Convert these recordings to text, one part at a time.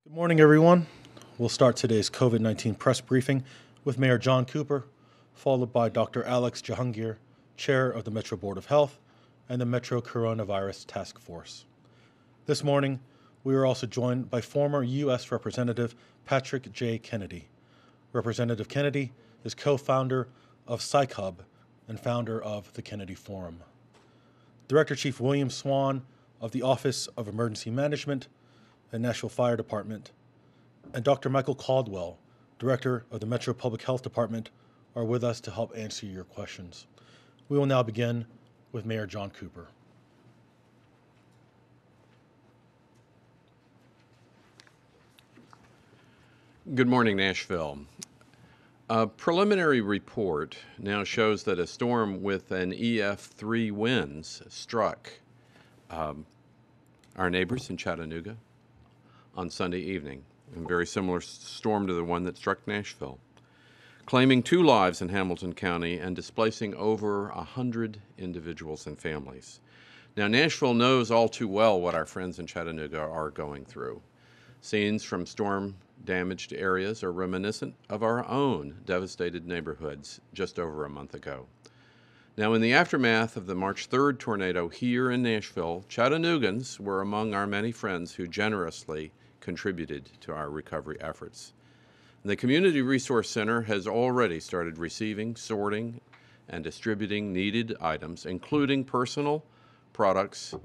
Good morning, everyone. We'll start today's COVID-19 press briefing with Mayor John Cooper, followed by Dr. Alex Jahangir, Chair of the Metro Board of Health and the Metro Coronavirus Task Force. This morning, we are also joined by former U.S. Representative Patrick J. Kennedy. Representative Kennedy is co-founder of PsychHub and founder of the Kennedy Forum. Director Chief William Swan of the Office of Emergency Management and Nashville Fire Department, and Dr. Michael Caldwell, Director of the Metro Public Health Department, are with us to help answer your questions. We will now begin with Mayor John Cooper. Good morning, Nashville. A preliminary report now shows that a storm with an EF3 winds struck our neighbors in Chattanooga on Sunday evening, a very similar storm to the one that struck Nashville, claiming 2 lives in Hamilton County and displacing over 100 individuals and families. Now, Nashville knows all too well what our friends in Chattanooga are going through. Scenes from storm-damaged areas are reminiscent of our own devastated neighborhoods just over a month ago. Now, in the aftermath of the March 3rd tornado here in Nashville, Chattanoogans were among our many friends who generously contributed to our recovery efforts. The Community Resource Center has already started receiving, sorting, and distributing needed items, including personal products,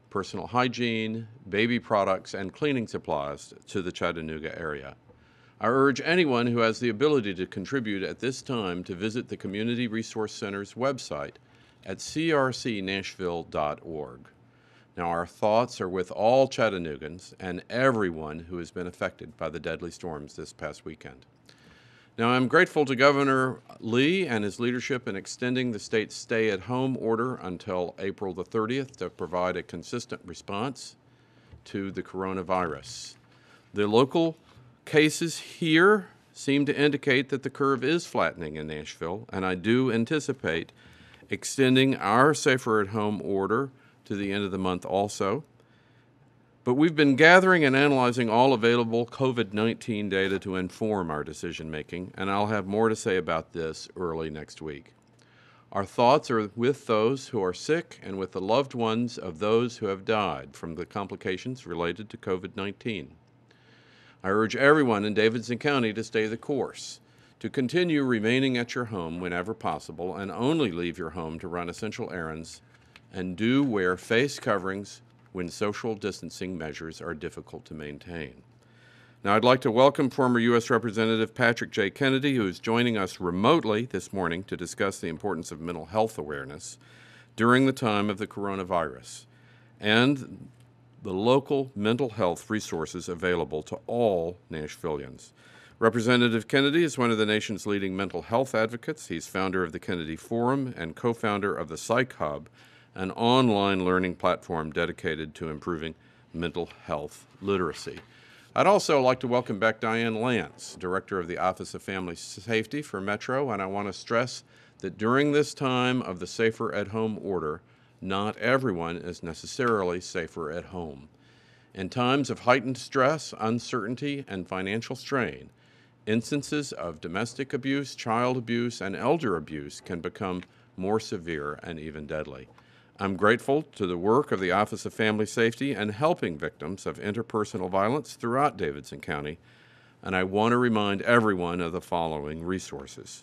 personal hygiene, baby products, and cleaning supplies to the Chattanooga area. I urge anyone who has the ability to contribute at this time to visit the Community Resource Center's website at crcnashville.org. Now, our thoughts are with all Chattanoogans and everyone who has been affected by the deadly storms this past weekend. Now, I'm grateful to Governor Lee and his leadership in extending the state's stay-at-home order until April the 30th to provide a consistent response to the coronavirus. The local cases here seem to indicate that the curve is flattening in Nashville, and I do anticipate extending our safer-at-home order to the end of the month also. But we've been gathering and analyzing all available COVID-19 data to inform our decision-making, and I'll have more to say about this early next week. Our thoughts are with those who are sick and with the loved ones of those who have died from the complications related to COVID-19. I urge everyone in Davidson County to stay the course, to continue remaining at your home whenever possible, and only leave your home to run essential errands, and do wear face coverings when social distancing measures are difficult to maintain. Now, I'd like to welcome former U.S. Representative Patrick J. Kennedy, who is joining us remotely this morning to discuss the importance of mental health awareness during the time of the coronavirus and the local mental health resources available to all Nashvillians. Representative Kennedy is one of the nation's leading mental health advocates. He's founder of the Kennedy Forum and co-founder of the PsychHub, an online learning platform dedicated to improving mental health literacy. I'd also like to welcome back Diane Lance, Director of the Office of Family Safety for Metro, and I want to stress that during this time of the Safer at Home order, not everyone is necessarily safer at home. In times of heightened stress, uncertainty, and financial strain, instances of domestic abuse, child abuse, and elder abuse can become more severe and even deadly. I'm grateful to the work of the Office of Family Safety and helping victims of interpersonal violence throughout Davidson County, and I want to remind everyone of the following resources.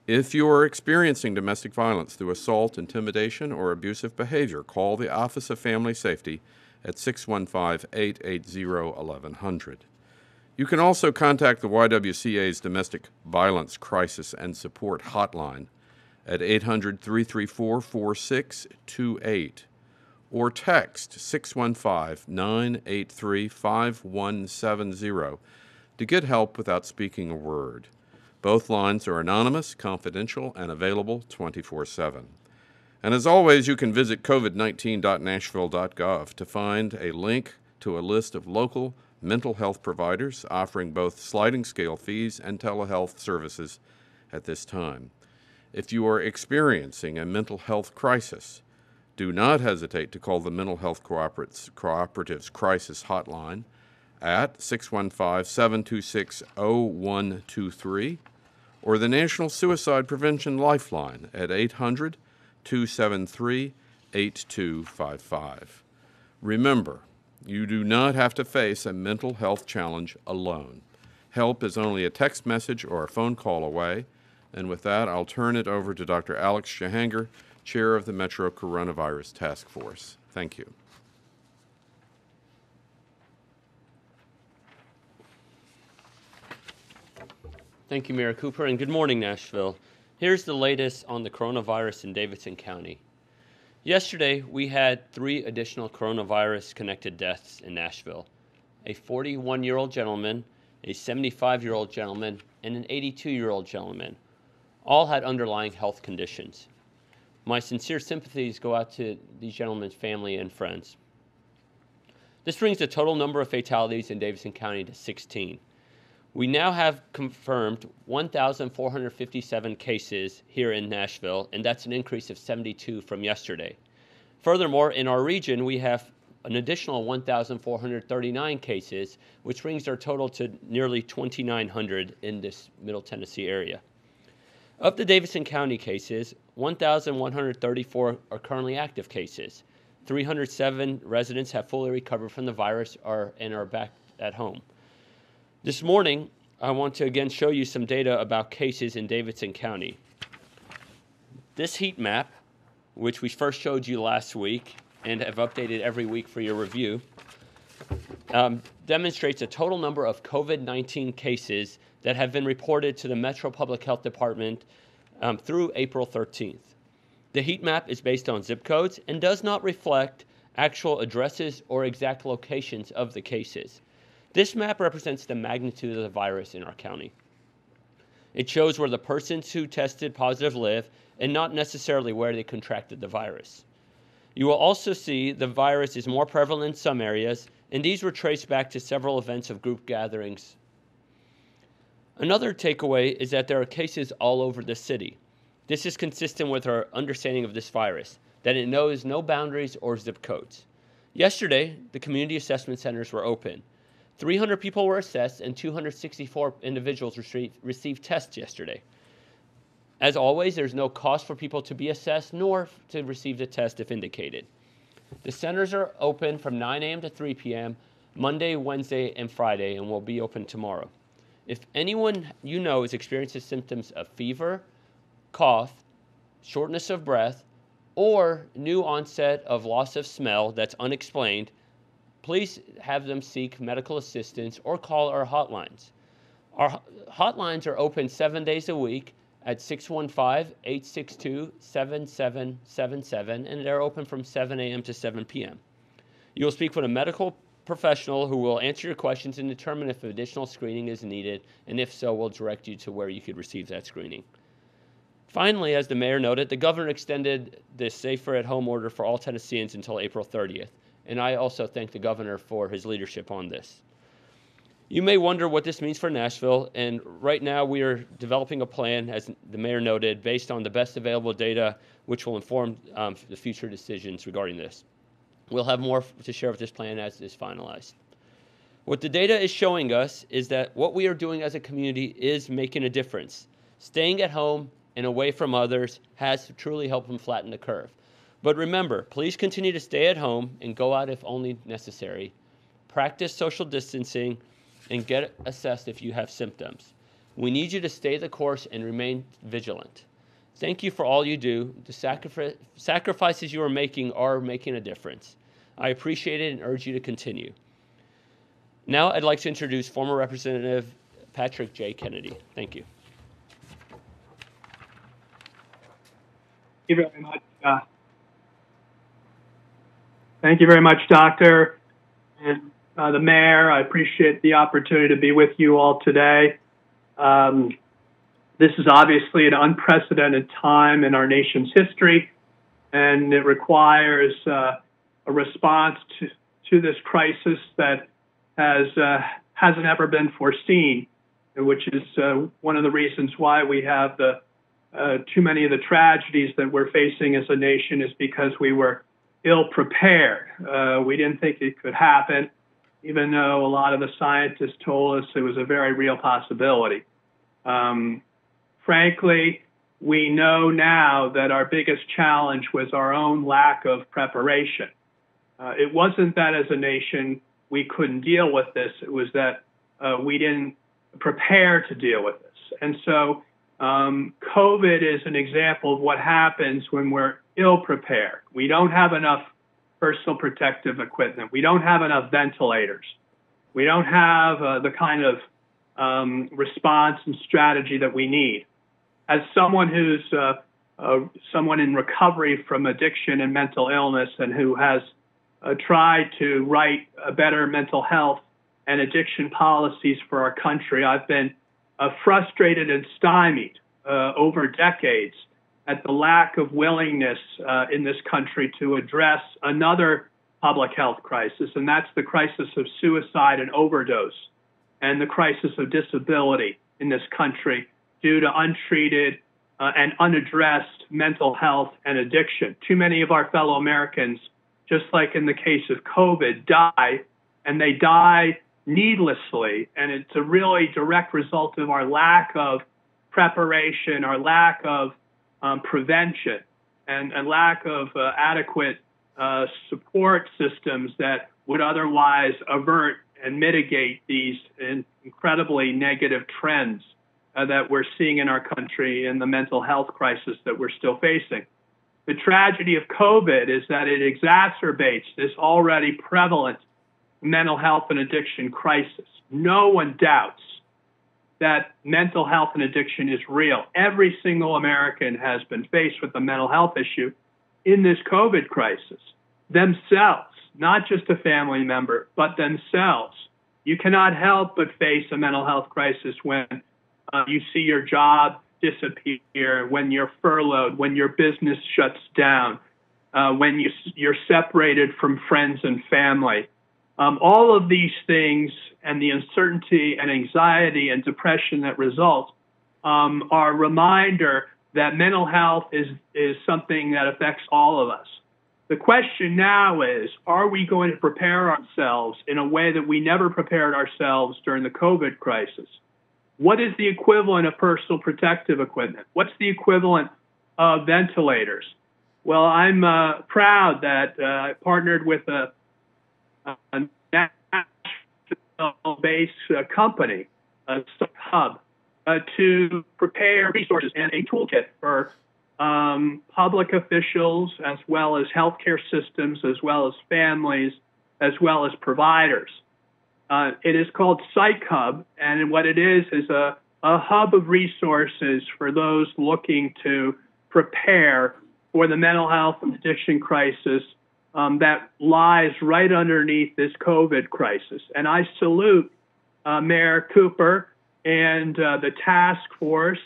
If you are experiencing domestic violence through assault, intimidation, or abusive behavior, call the Office of Family Safety at 615-880-1100. You can also contact the YWCA's Domestic Violence Crisis and Support Hotline at 800-334-4628 or text 615-983-5170 to get help without speaking a word. Both lines are anonymous, confidential, and available 24/7. And as always, you can visit covid19.nashville.gov to find a link to a list of local mental health providers offering both sliding scale fees and telehealth services at this time. If you are experiencing a mental health crisis, do not hesitate to call the Mental Health Cooperative's Crisis Hotline at 615-726-0123 or the National Suicide Prevention Lifeline at 800-273-8255. Remember, you do not have to face a mental health challenge alone. Help is only a text message or a phone call away. And with that, I'll turn it over to Dr. Alex Jahangir, Chair of the Metro Coronavirus Task Force. Thank you. Thank you, Mayor Cooper, and good morning, Nashville. Here's the latest on the coronavirus in Davidson County. Yesterday, we had 3 additional coronavirus-connected deaths in Nashville. A 41-year-old gentleman, a 75-year-old gentleman, and an 82-year-old gentleman. All had underlying health conditions. My sincere sympathies go out to these gentlemen's family and friends. This brings the total number of fatalities in Davidson County to 16. We now have confirmed 1,457 cases here in Nashville, and that's an increase of 72 from yesterday. Furthermore, in our region, we have an additional 1,439 cases, which brings our total to nearly 2,900 in this Middle Tennessee area. Of the Davidson County cases, 1,134 are currently active cases. 307 residents have fully recovered from the virus and are back at home. This morning, I want to again show you some data about cases in Davidson County. This heat map, which we first showed you last week and have updated every week for your review, demonstrates a total number of COVID-19 cases that have been reported to the Metro Public Health Department through April 13th. The heat map is based on zip codes and does not reflect actual addresses or exact locations of the cases. This map represents the magnitude of the virus in our county. It shows where the persons who tested positive live and not necessarily where they contracted the virus. You will also see the virus is more prevalent in some areas, and these were traced back to several events of group gatherings. Another takeaway is that there are cases all over the city. This is consistent with our understanding of this virus, that it knows no boundaries or zip codes. Yesterday, the community assessment centers were open. 300 people were assessed and 264 individuals received tests yesterday. As always, there's no cost for people to be assessed nor to receive the test if indicated. The centers are open from 9 a.m. to 3 p.m. Monday, Wednesday, and Friday, and will be open tomorrow. If anyone you know is experiencing symptoms of fever, cough, shortness of breath, or new onset of loss of smell that's unexplained, please have them seek medical assistance or call our hotlines. Our hotlines are open 7 days a week at 615-862-7777, and they're open from 7 a.m. to 7 p.m. You'll speak with a medical professional who will answer your questions and determine if additional screening is needed, and if so, we'll direct you to where you could receive that screening. Finally, as the mayor noted, the governor extended the safer at home order for all Tennesseans until April 30th. And I also thank the governor for his leadership on this. You may wonder what this means for Nashville, and right now we are developing a plan, as the mayor noted, based on the best available data, which will inform the future decisions regarding this. We'll have more to share with this plan as it is finalized. What the data is showing us is that what we are doing as a community is making a difference. Staying at home and away from others has truly helped them flatten the curve. But remember, please continue to stay at home and go out if only necessary. Practice social distancing and get assessed if you have symptoms. We need you to stay the course and remain vigilant. Thank you for all you do. The sacrifices you are making a difference. I appreciate it and urge you to continue. Now I'd like to introduce former Representative Patrick J. Kennedy. Thank you. Thank you very much. Thank you very much, Doctor, and the Mayor. I appreciate the opportunity to be with you all today. This is obviously an unprecedented time in our nation's history, and it requires a response to this crisis that hasn't ever been foreseen, which is one of the reasons why we have too many of the tragedies that we're facing as a nation is because we were ill prepared. We didn't think it could happen. even though a lot of the scientists told us it was a very real possibility. Frankly, we know now that our biggest challenge was our own lack of preparation. It wasn't that as a nation we couldn't deal with this. It was that we didn't prepare to deal with this. And so COVID is an example of what happens when we're ill-prepared. We don't have enough personal protective equipment. We don't have enough ventilators. We don't have the kind of response and strategy that we need. As someone who's someone in recovery from addiction and mental illness and who has tried to write better mental health and addiction policies for our country, I've been frustrated and stymied over decades at the lack of willingness in this country to address another public health crisis, and that's the crisis of suicide and overdose and the crisis of disability in this country due to untreated and unaddressed mental health and addiction. Too many of our fellow Americans, just like in the case of COVID, die, and they die needlessly, and it's a really direct result of our lack of preparation, our lack of prevention, and lack of adequate support systems that would otherwise avert and mitigate these incredibly negative trends that we're seeing in our country and the mental health crisis that we're still facing. The tragedy of COVID is that it exacerbates this already prevalent mental health and addiction crisis. No one doubts that mental health and addiction is real. Every single American has been faced with a mental health issue in this COVID crisis. Themselves, not just a family member, but themselves. You cannot help but face a mental health crisis when you see your job disappear, when you're furloughed, when your business shuts down, when you're separated from friends and family. All of these things and the uncertainty and anxiety and depression that result are a reminder that mental health is something that affects all of us. The question now is, are we going to prepare ourselves in a way that we never prepared ourselves during the COVID crisis? What is the equivalent of personal protective equipment? What's the equivalent of ventilators? Well, I'm proud that I partnered with a Nashville-based company, a hub, to prepare resources and a toolkit for public officials, as well as healthcare systems, as well as families, as well as providers. It is called Psych Hub, and what it is a hub of resources for those looking to prepare for the mental health and addiction crisis that lies right underneath this COVID crisis. And I salute Mayor Cooper and the task force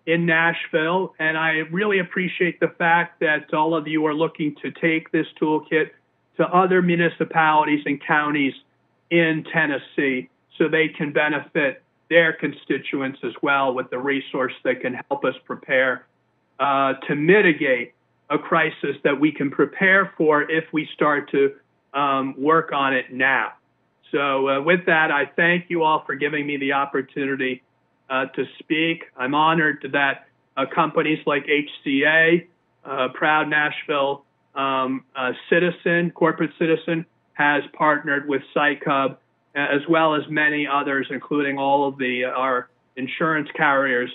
in Nashville, and I really appreciate the fact that all of you are looking to take this toolkit to other municipalities and counties in Tennessee so they can benefit their constituents as well with the resource that can help us prepare to mitigate a crisis that we can prepare for if we start to work on it now. So with that, I thank you all for giving me the opportunity to speak. I'm honored that companies like HCA, proud Nashville corporate citizen, has partnered with Psych Hub, as well as many others, including all of our insurance carriers.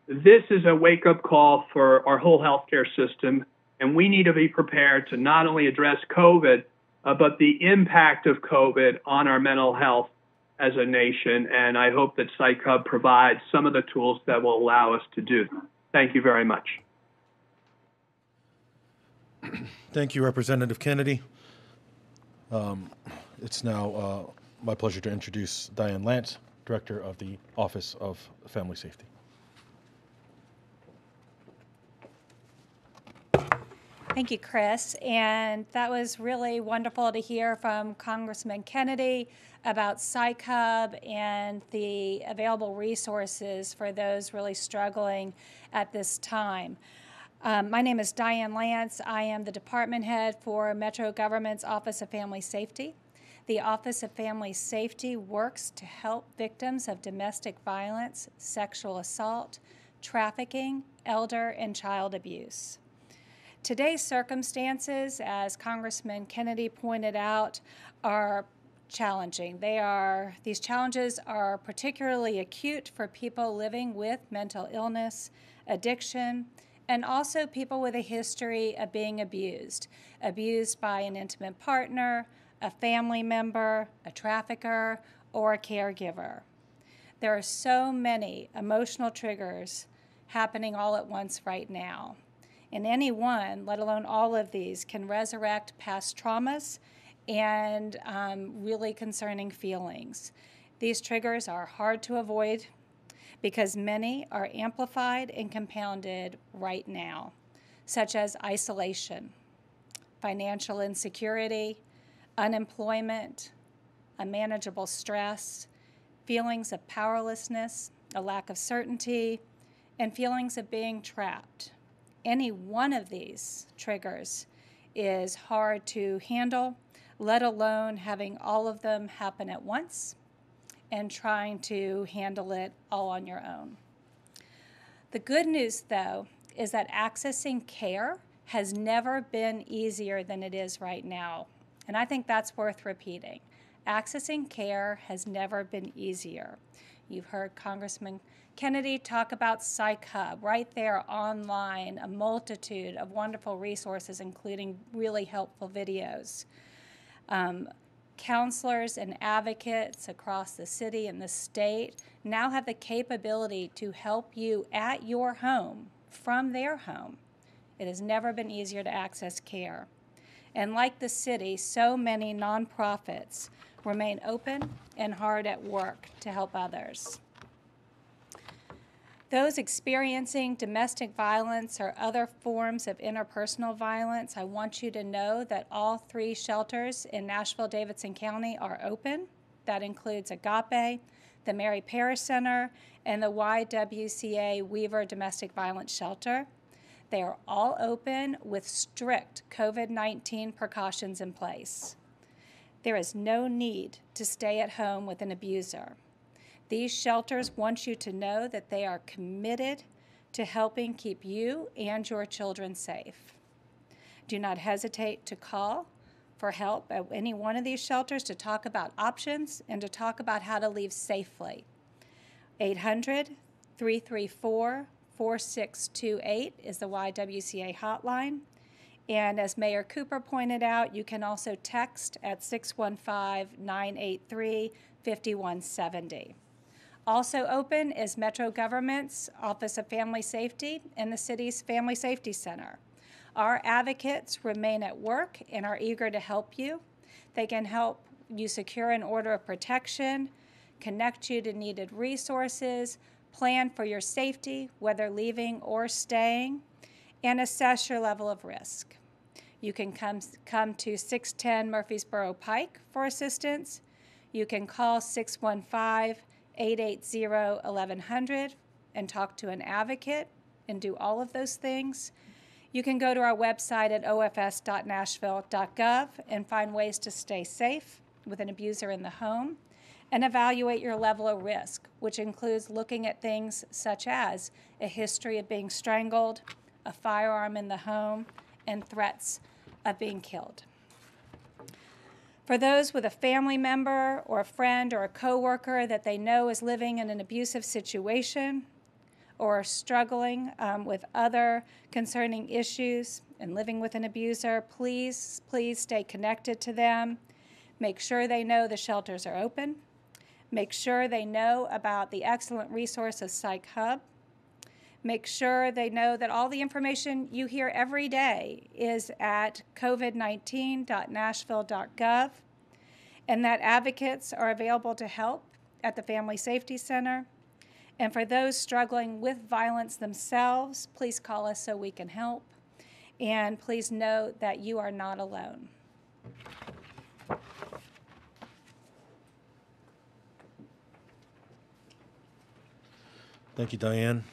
This is a wake-up call for our whole healthcare system, and we need to be prepared to not only address COVID, but the impact of COVID on our mental health as a nation, and I hope that Psych Hub provides some of the tools that will allow us to do that. Thank you very much. Thank you, Representative Kennedy. It's now my pleasure to introduce Diane Lance, Director of the Office of Family Safety. Thank you, Chris. And that was really wonderful to hear from Congressman Kennedy about Psych Hub and the available resources for those really struggling at this time. My name is Diane Lance. I am the department head for Metro Government's Office of Family Safety. The Office of Family Safety works to help victims of domestic violence, sexual assault, trafficking, elder and child abuse. Today's circumstances, as Congressman Kennedy pointed out, are challenging. These challenges are particularly acute for people living with mental illness, addiction, and also people with a history of being abused by an intimate partner, a family member, a trafficker, or a caregiver. There are so many emotional triggers happening all at once right now. And any one, let alone all of these, can resurrect past traumas and really concerning feelings. These triggers are hard to avoid because many are amplified and compounded right now, such as isolation, financial insecurity, unemployment, unmanageable stress, feelings of powerlessness, a lack of certainty, and feelings of being trapped. Any one of these triggers is hard to handle, let alone having all of them happen at once and trying to handle it all on your own. The good news, though, is that accessing care has never been easier than it is right now. And I think that's worth repeating. Accessing care has never been easier. You've heard Congressman Kennedy talk about Psych Hub, right there online, a multitude of wonderful resources, including really helpful videos. Counselors and advocates across the city and the state now have the capability to help you at your home, from their home. It has never been easier to access care. And like the city, so many nonprofits remain open and hard at work to help others. Those experiencing domestic violence or other forms of interpersonal violence, I want you to know that all 3 shelters in Nashville, Davidson County are open. That includes Agape, the Mary Parrish Center, and the YWCA Weaver Domestic Violence Shelter. They are all open with strict COVID-19 precautions in place. There is no need to stay at home with an abuser. These shelters want you to know that they are committed to helping keep you and your children safe. Do not hesitate to call for help at any one of these shelters to talk about options and to talk about how to leave safely. 800-334-4628 is the YWCA hotline. And as Mayor Cooper pointed out, you can also text at 615-983-5170. Also open is Metro Government's Office of Family Safety and the city's Family Safety Center. Our advocates remain at work and are eager to help you. They can help you secure an order of protection, connect you to needed resources, plan for your safety, whether leaving or staying, and assess your level of risk. You can come to 610 Murfreesboro Pike for assistance. You can call 615-880-1100 and talk to an advocate and do all of those things. You can go to our website at ofs.nashville.gov and find ways to stay safe with an abuser in the home and evaluate your level of risk, which includes looking at things such as a history of being strangled, a firearm in the home, and threats of being killed. For those with a family member or a friend or a coworker that they know is living in an abusive situation or struggling with other concerning issues and living with an abuser, please stay connected to them. Make sure they know the shelters are open. Make sure they know about the excellent resource of Psych Hub. Make sure they know that all the information you hear every day is at covid19.nashville.gov and that advocates are available to help at the Family Safety Center. And for those struggling with violence themselves, please call us so we can help. And please know that you are not alone. Thank you, Diane.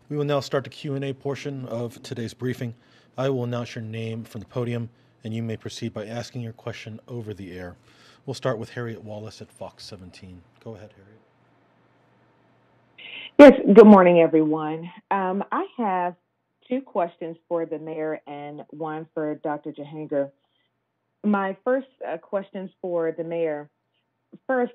We will now start the Q&A portion of today's briefing. I will announce your name from the podium, and you may proceed by asking your question over the air. We'll start with Harriet Wallace at Fox 17. Go ahead, Harriet. Yes, good morning, everyone. I have two questions for the mayor and one for Dr. Jahangir. My first questions for the mayor. First,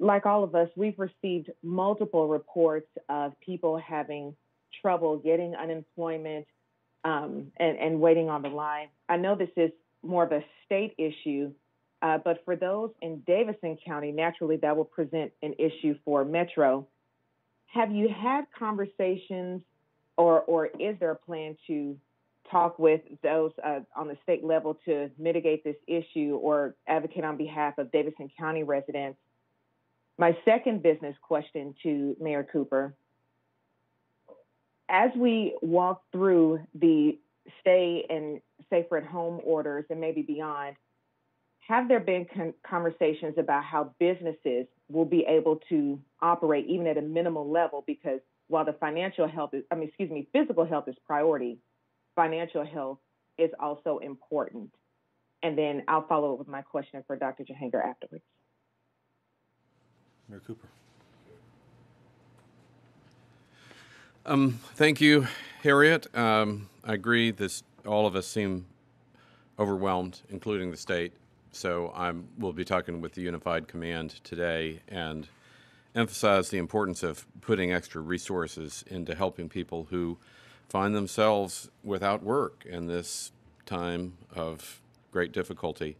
like all of us, we've received multiple reports of people having trouble getting unemployment and waiting on the line. I know this is more of a state issue, but for those in Davidson County, naturally that will present an issue for Metro. Have you had conversations or is there a plan to talk with those on the state level to mitigate this issue or advocate on behalf of Davidson County residents? My second business question to Mayor Cooper. As we walk through the stay and safer at home orders and maybe beyond, have there been conversations about how businesses will be able to operate even at a minimal level? Because while the physical health is priority, financial health is also important. And then I'll follow up with my question for Dr. Jahangir afterwards. Mayor Cooper. Thank you, Harriet. I agree. All of us seem overwhelmed, including the state. So we'll be talking with the Unified Command today and emphasize the importance of putting extra resources into helping people who find themselves without work in this time of great difficulty.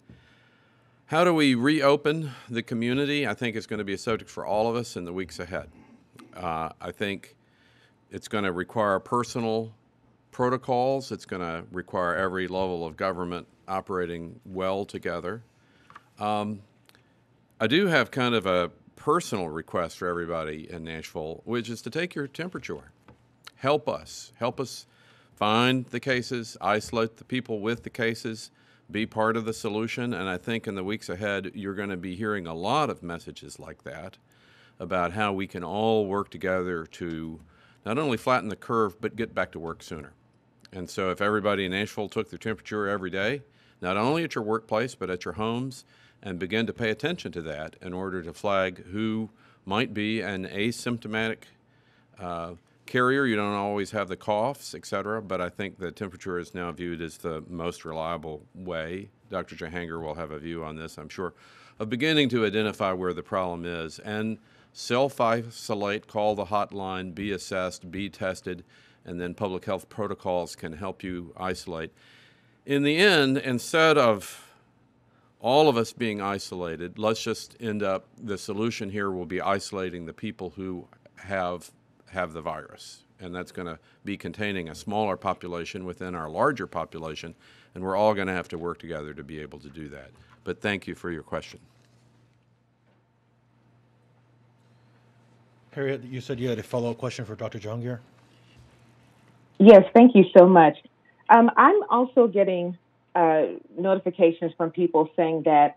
How do we reopen the community? I think it's going to be a subject for all of us in the weeks ahead. I think it's going to require personal protocols. It's going to require every level of government operating well together. I do have kind of a personal request for everybody in Nashville, which is to take your temperature. Help us find the cases, isolate the people with the cases, be part of the solution. And I think in the weeks ahead, you're going to be hearing a lot of messages like that about how we can all work together to not only flatten the curve, but get back to work sooner. And so if everybody in Nashville took their temperature every day, not only at your workplace, but at your homes, and begin to pay attention to that in order to flag who might be an asymptomatic carrier. You don't always have the coughs, et cetera, but I think the temperature is now viewed as the most reliable way. Dr. Jahangir will have a view on this, I'm sure, of beginning to identify where the problem is and self-isolate, call the hotline, be assessed, be tested, and then public health protocols can help you isolate. In the end, instead of all of us being isolated, let's just end up, the solution here will be isolating the people who have the virus. And that's going to be containing a smaller population within our larger population, and we're all going to have to work together to be able to do that. But thank you for your question. Harriet, you said you had a follow-up question for Dr. Jahangir? Yes, thank you so much. I'm also getting notifications from people saying that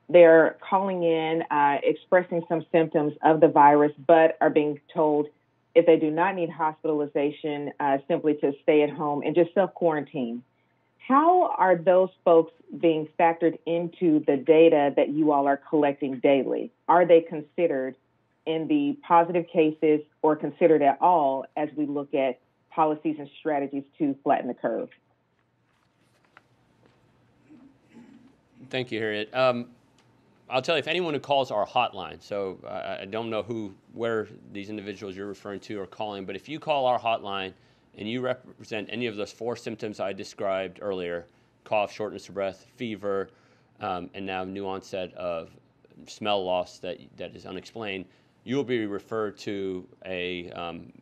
they're calling in, expressing some symptoms of the virus, but are being told if they do not need hospitalization, simply to stay at home and just self-quarantine. How are those folks being factored into the data that you all are collecting daily? Are they considered in the positive cases or considered at all as we look at policies and strategies to flatten the curve? Thank you, Harriet. I'll tell you, if anyone who calls our hotline, so I don't know where these individuals you're referring to are calling, but if you call our hotline and you represent any of those 4 symptoms I described earlier, cough, shortness of breath, fever, and now new onset of smell loss that is unexplained, you will be referred to a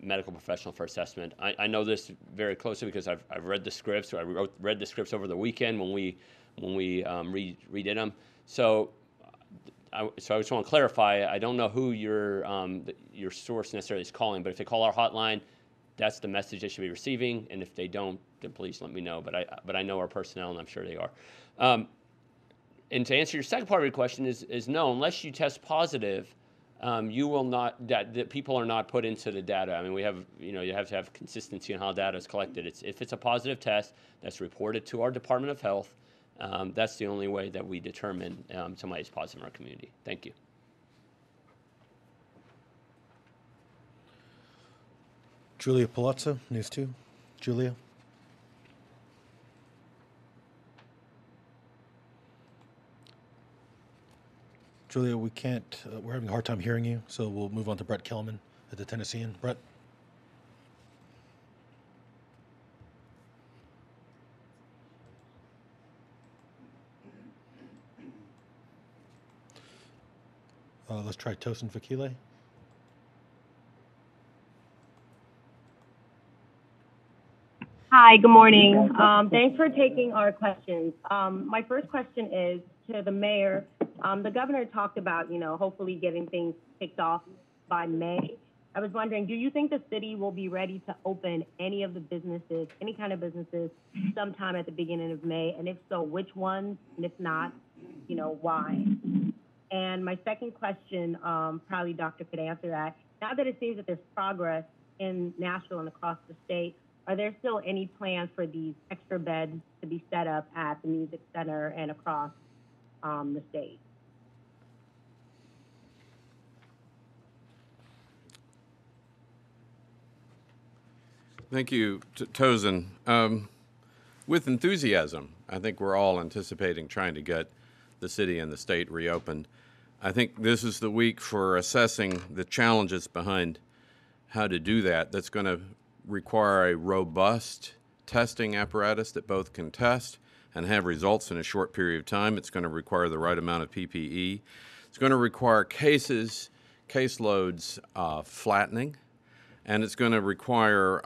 medical professional for assessment. I know this very closely because I've read the scripts. I read the scripts over the weekend when we redid them. So I just want to clarify. I don't know who your source necessarily is calling, but if they call our hotline, that's the message they should be receiving. And if they don't, then please let me know. But I know our personnel, and I'm sure they are. And to answer your second part of your question is no, unless you test positive. You will not. That people are not put into the data. I mean, you have to have consistency in how data is collected. If it's a positive test that's reported to our Department of Health, That's the only way that we determine somebody is positive in our community. Thank you. Julia Palazzo, News 2. Julia. Julia, we can't, we're having a hard time hearing you, so we'll move on to Brett Kelman at the Tennessean. Brett? Let's try Tosin Fakile. Hi, good morning. Thanks for taking our questions. My first question is to the mayor. The governor talked about, hopefully getting things kicked off by May. I was wondering, do you think the city will be ready to open any of the businesses, any kind of businesses, sometime at the beginning of May? And if so, which ones? And if not, why? And my second question, probably Doctor could answer that. Now that it seems that there's progress in Nashville and across the state, are there still any plans for these extra beds to be set up at the Music Center and across the state? Thank you, Tosin. With enthusiasm, I think we're all anticipating trying to get the city and the state reopened. I think this is the week for assessing the challenges behind how to do that. That's going to require a robust testing apparatus that both can test and have results in a short period of time. It's going to require the right amount of PPE. It's going to require caseloads flattening, and it's going to require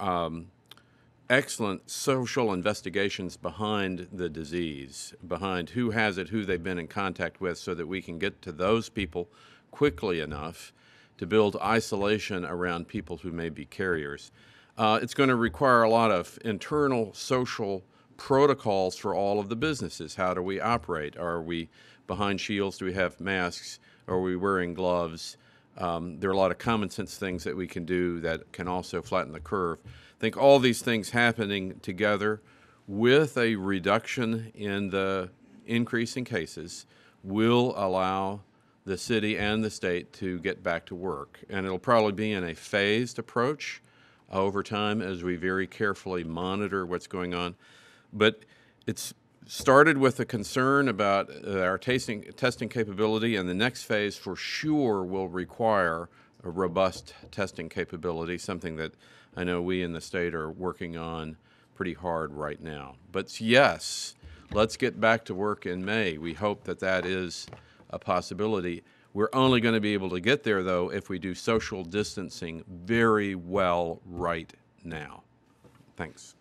excellent social investigations behind the disease, behind who has it, who they've been in contact with, so that we can get to those people quickly enough to build isolation around people who may be carriers. It's going to require a lot of internal social protocols for all of the businesses. How do we operate? Are we behind shields? Do we have masks? Are we wearing gloves? There are a lot of common sense things that we can do that can also flatten the curve. I think all these things happening together with a reduction in the increase in cases will allow the city and the state to get back to work. And it'll probably be in a phased approach over time as we very carefully monitor what's going on. But it's started with a concern about our testing capability, and the next phase for sure will require a robust testing capability, something that I know we in the state are working on pretty hard right now. But yes, let's get back to work in May. We hope that that is a possibility. We're only going to be able to get there, though, if we do social distancing very well right now. Thanks.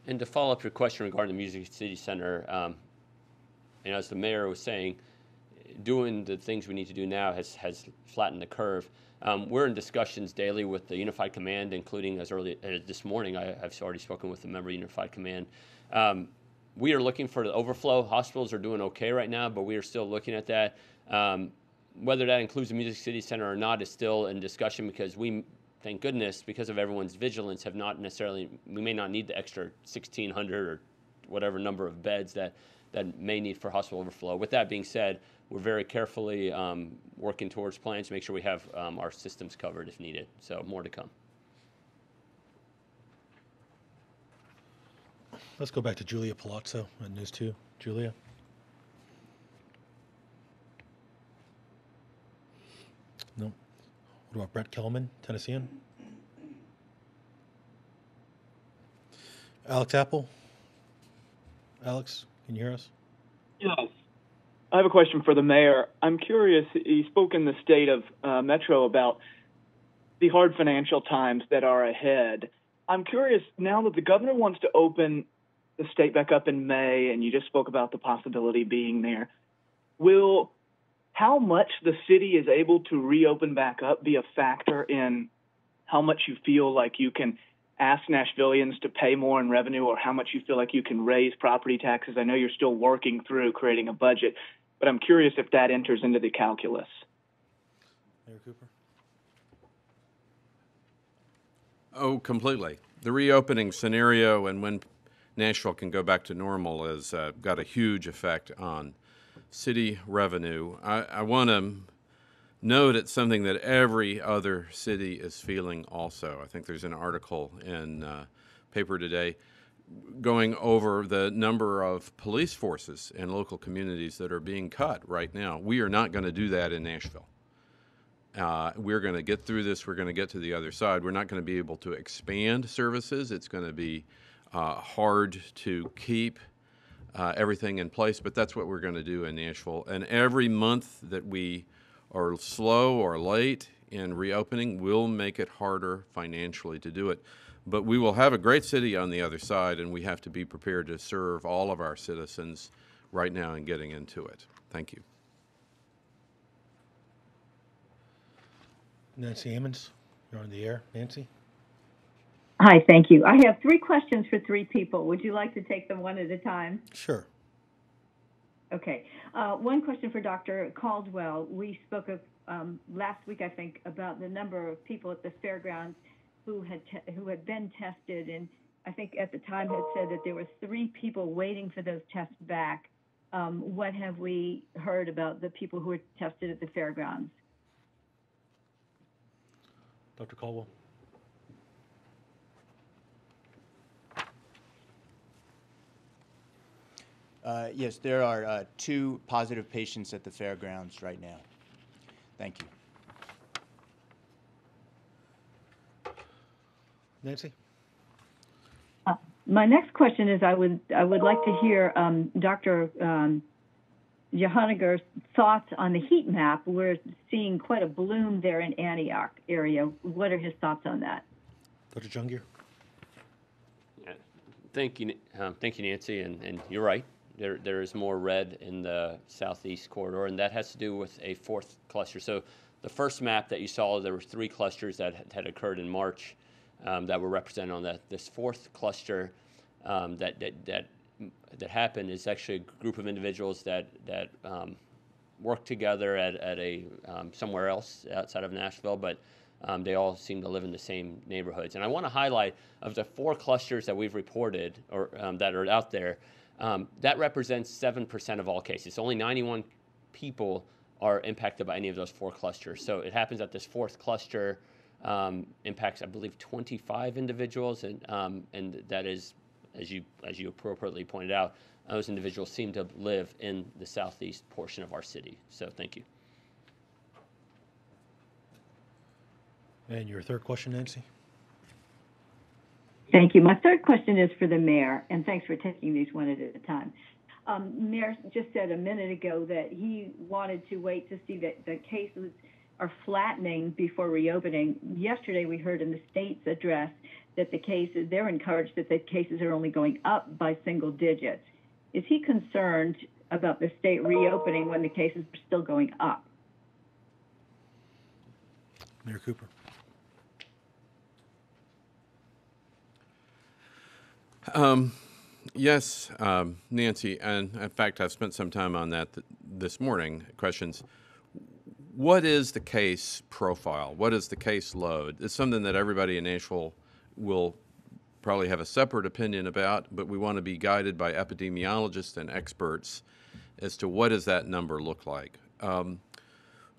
And to follow up your question regarding the Music City Center, as the mayor was saying, doing the things we need to do now has flattened the curve. We're in discussions daily with the Unified Command, including as early as this morning. I've already spoken with a member of Unified Command. We are looking for the overflow. Hospitals are doing okay right now, but we are still looking at that. Whether that includes the Music City Center or not is still in discussion, because we, thank goodness, because of everyone's vigilance, have not necessarily, we may not need the extra 1,600 or whatever number of beds that may need for hospital overflow. With that being said, we're very carefully working towards plans to make sure we have our systems covered if needed. So more to come. Let's go back to Julia Palazzo at News 2. Julia. No. What about Brett Kelman, Tennessean? Alex Apple? Alex, can you hear us? Yes. I have a question for the mayor. I'm curious, he spoke in the state of Metro about the hard financial times that are ahead. I'm curious, now that the governor wants to open the state back up in May, and you just spoke about the possibility being there, will how much the city is able to reopen back up be a factor in how much you feel like you can ask Nashvillians to pay more in revenue, or how much you feel like you can raise property taxes? I know you're still working through creating a budget, but I'm curious if that enters into the calculus. Mayor Cooper? Oh, completely. The reopening scenario and when Nashville can go back to normal has got a huge effect on city revenue. I want to note it's something that every other city is feeling also. I think there's an article in paper today going over the number of police forces in local communities that are being cut right now. We are not going to do that in Nashville. We're going to get through this. We're going to get to the other side. We're not going to be able to expand services. It's going to be hard to keep everything in place, but that's what we're going to do in Nashville. And every month that we are slow or late in reopening will make it harder financially to do it. But we will have a great city on the other side, and we have to be prepared to serve all of our citizens right now and getting into it. Thank you. Nancy Ammons, you're on the air. Nancy? Hi, thank you. I have 3 questions for 3 people. Would you like to take them one at a time? Sure. Okay. One question for Dr. Caldwell. We spoke of last week, I think, about the number of people at the fairgrounds who had been tested, and I think at the time had said that there were 3 people waiting for those tests back. What have we heard about the people who were tested at the fairgrounds? Dr. Caldwell? Yes, there are 2 positive patients at the fairgrounds right now. Thank you. Nancy? My next question is I would like to hear Dr. Jehaniger's thoughts on the heat map. We're seeing quite a bloom there in Antioch area. What are his thoughts on that? Dr. Jehangir? Thank you, Nancy, and you're right. There is more red in the southeast corridor, and that has to do with a 4th cluster. So the first map that you saw, there were 3 clusters that had occurred in March that were represented on that. This 4th cluster that happened is actually a group of individuals that work together at a somewhere else outside of Nashville, but they all seem to live in the same neighborhoods. And I want to highlight, of the 4 clusters that we've reported or that are out there, that represents 7% of all cases. Only 91 people are impacted by any of those 4 clusters. So it happens that this 4th cluster impacts, I believe, 25 individuals, and that is, as you appropriately pointed out, those individuals seem to live in the southeast portion of our city. So thank you. And your third question, Nancy? Thank you. My third question is for the mayor, and thanks for taking these one at a time. Mayor just said a minute ago that he wanted to wait to see that the cases are flattening before reopening. Yesterday, we heard in the state's address that they're encouraged that the cases are only going up by single digits. Is he concerned about the state reopening when the cases are still going up? Mayor Cooper? Yes, Nancy, and in fact, I've spent some time on that this morning. Questions. What is the case profile? What is the case load? It's something that everybody in Nashville will probably have a separate opinion about, but we want to be guided by epidemiologists and experts as to what does that number look like.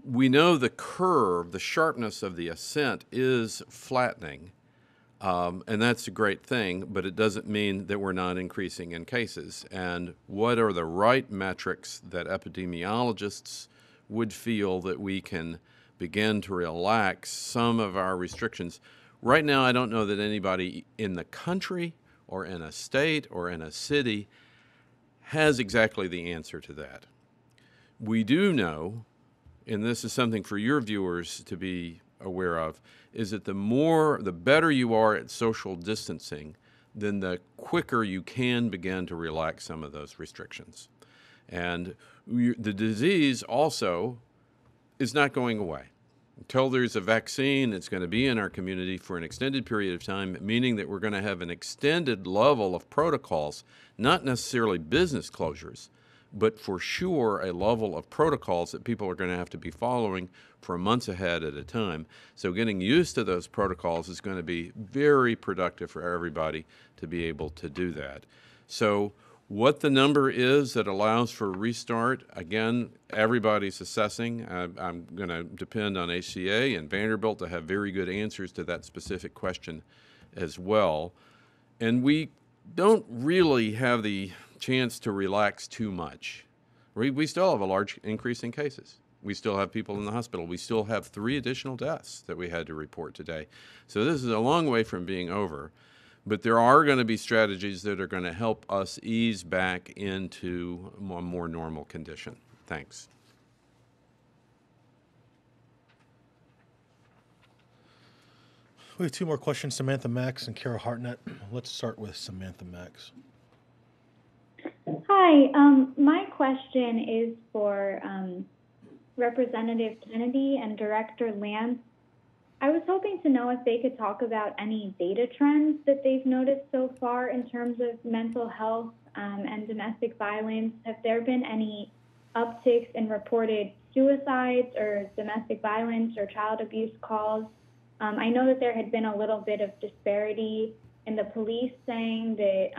We know the curve, the sharpness of the ascent is flattening. And that's a great thing, but it doesn't mean that we're not increasing in cases. And what are the right metrics that epidemiologists would feel that we can begin to relax some of our restrictions? Right now, I don't know that anybody in the country or in a state or in a city has exactly the answer to that. We do know, and this is something for your viewers to be aware of, is that the better you are at social distancing, then the quicker you can begin to relax some of those restrictions. And the disease also is not going away. Until there's a vaccine, it's going to be in our community for an extended period of time, meaning that we're going to have an extended level of protocols, not necessarily business closures, but for sure a level of protocols that people are going to have to be following for months ahead at a time. So getting used to those protocols is going to be very productive for everybody to be able to do that. So what the number is that allows for a restart, again, everybody's assessing. I'm going to depend on HCA and Vanderbilt to have very good answers to that specific question as well. And we don't really have the chance to relax too much. We still have a large increase in cases. We still have people in the hospital. We still have 3 additional deaths that we had to report today. So this is a long way from being over. But there are going to be strategies that are going to help us ease back into a more normal condition. Thanks. We have 2 more questions, Samantha Max and Kara Hartnett. Let's start with Samantha Max. Hi, my question is for Representative Kennedy and Director Lance. I was hoping to know if they could talk about any data trends that they've noticed so far in terms of mental health and domestic violence. Have there been any upticks in reported suicides or domestic violence or child abuse calls? I know that there had been a little bit of disparity in the police saying that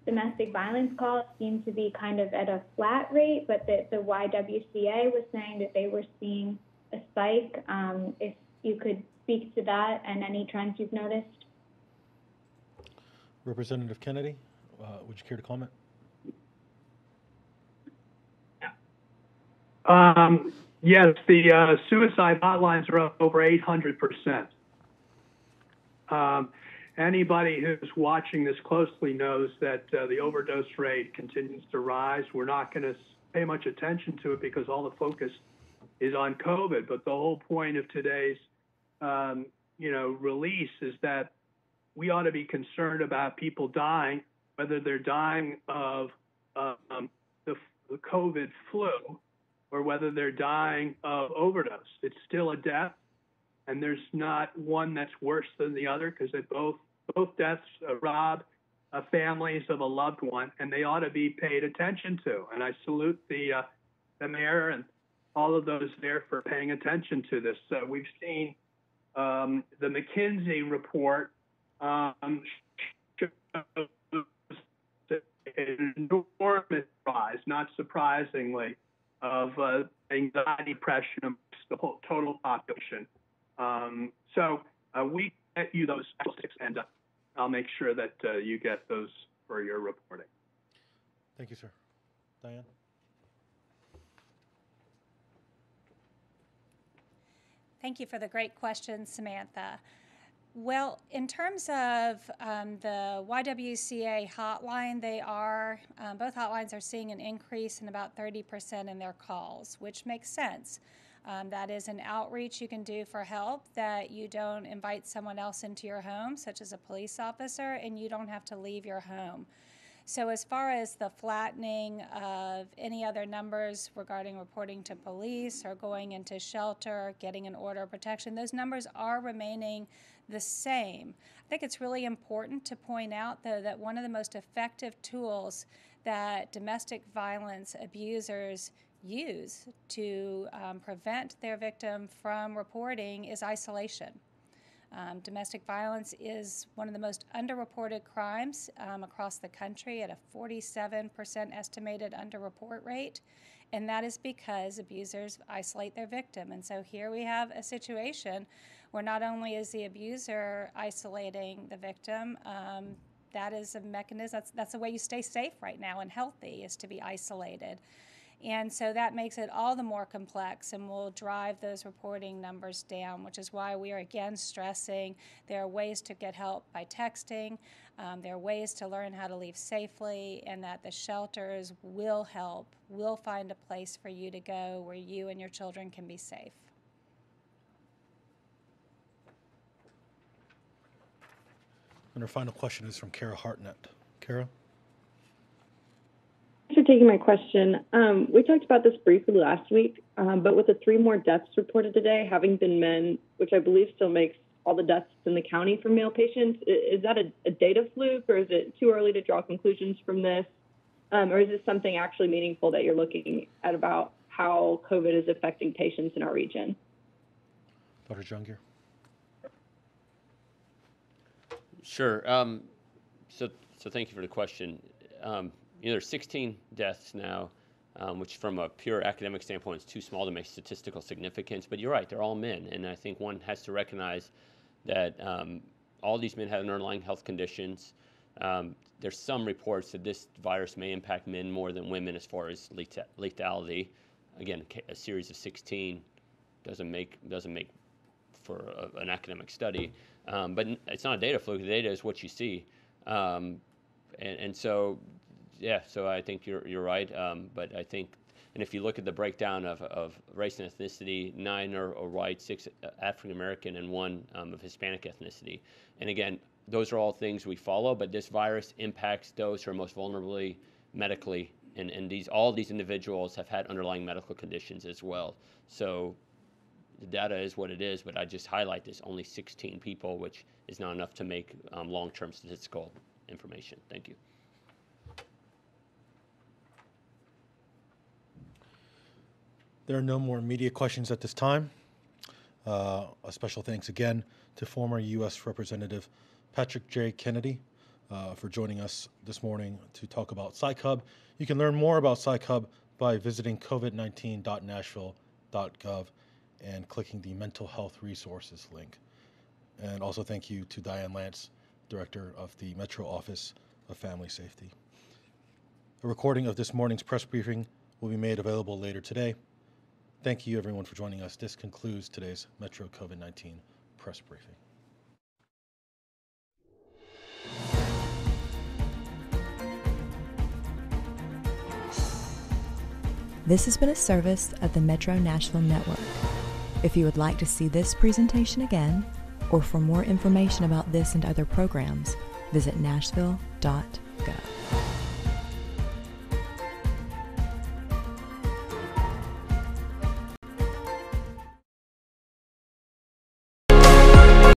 domestic violence calls seem to be kind of at a flat rate, but that the YWCA was saying that they were seeing a spike. If you could speak to that and any trends you've noticed. Representative Kennedy, would you care to comment? Yes, the suicide hotlines are up over 800%. Anybody who's watching this closely knows that the overdose rate continues to rise. We're not going to pay much attention to it because all the focus is on COVID. But the whole point of today's, release is that we ought to be concerned about people dying, whether they're dying of the COVID flu or whether they're dying of overdose. It's still a death, and there's not one that's worse than the other because they both deaths rob families of a loved one, and they ought to be paid attention to. And I salute the mayor and all of those there for paying attention to this. We've seen the McKinsey report shows an enormous rise, not surprisingly, of anxiety, depression amongst the whole total population. So we get you those statistics, and I'll make sure that you get those for your reporting. Thank you, sir. Diane? Thank you for the great question, Samantha. Well, in terms of the YWCA hotline, they are, both hotlines are seeing an increase in about 30% in their calls, which makes sense. That is an outreach you can do for help that you don't invite someone else into your home, such as a police officer, and you don't have to leave your home. So as far as the flattening of any other numbers regarding reporting to police or going into shelter, getting an order of protection, those numbers are remaining the same. I think it's really important to point out, though, that one of the most effective tools that domestic violence abusers use to prevent their victim from reporting is isolation. Domestic violence is one of the most underreported crimes across the country at a 47% estimated underreport rate, and that is because abusers isolate their victim. And so here we have a situation where not only is the abuser isolating the victim, that is a mechanism, that's the way you stay safe right now and healthy, is to be isolated. And so that makes it all the more complex and will drive those reporting numbers down, which is why we are again stressing there are ways to get help by texting, there are ways to learn how to leave safely, and that the shelters will help, will find a place for you to go where you and your children can be safe. And our final question is from Kara Hartnett. Kara? Thanks for taking my question. We talked about this briefly last week, but with the 3 more deaths reported today, having been men, which I believe still makes all the deaths in the county for male patients, is that a data fluke, or is it too early to draw conclusions from this? Or is this something actually meaningful that you're looking at about how COVID is affecting patients in our region? Dr. Jahangir? Sure. So thank you for the question. There's 16 deaths now, which from a pure academic standpoint is too small to make statistical significance. But you're right, they're all men. And I think one has to recognize that all these men have underlying health conditions. There's some reports that this virus may impact men more than women as far as lethality. Again, a series of 16 doesn't make for an academic study. But it's not a data fluke. The data is what you see. And so, yeah, so I think you're right. But I think, and if you look at the breakdown of race and ethnicity, 9 are white, 6 African American, and 1 of Hispanic ethnicity. And again, those are all things we follow, but this virus impacts those who are most vulnerably medically, and all these individuals have had underlying medical conditions as well. So the data is what it is, but I just highlight this, only 16 people, which is not enough to make long-term statistical information. Thank you. There are no more media questions at this time. A special thanks again to former U.S. Representative Patrick J. Kennedy for joining us this morning to talk about PsychHub. You can learn more about PsychHub by visiting covid19.nashville.gov and clicking the Mental Health Resources link. And also thank you to Diane Lance, Director of the Metro Office of Family Safety. A recording of this morning's press briefing will be made available later today. Thank you, everyone, for joining us. This concludes today's Metro COVID-19 press briefing. This has been a service of the Metro Nashville Network. If you would like to see this presentation again, or for more information about this and other programs, visit nashville.org.